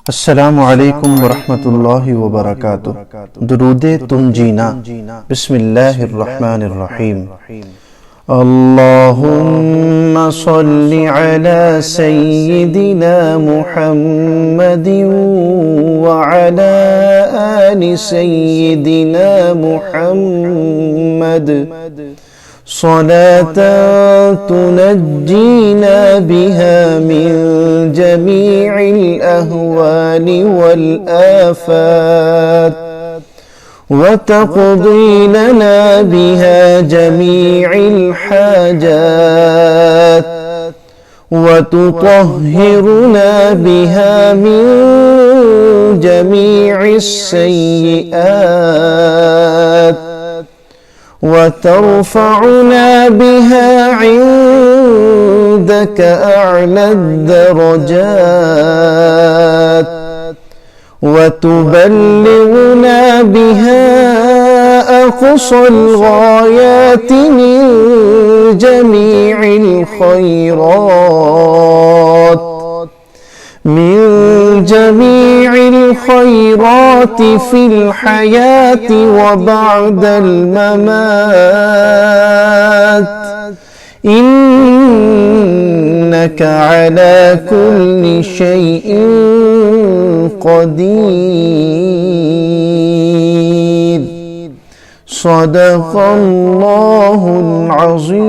अस्सलामु अलैकुम वरहमतुल्लाहि वबरकातुह। दुरूदे तुम जीना। बिस्मिल्लाहिर्रहमानिर्रहीम। अल्लाहुम्मा सल्लि अला सय्यिदिना मुहम्मदिन व अला आलि सय्यिदिना मुहम्मद सलातन तुनज्जीना बिहा मिन जमीइल अहवालि वल आफात व तक़दी लना बिहा जमीइल हाजात व तुतह्हिरुना बिहा मिन जमीइस सय्यिआत وترفعنا بها عندك أعلى الدرجات وتبلغنا بها أقصى الغايات من جميع الخيرات في الحياة وبعد الممات إنك على كل شيء قدير. صدق الله العظيم.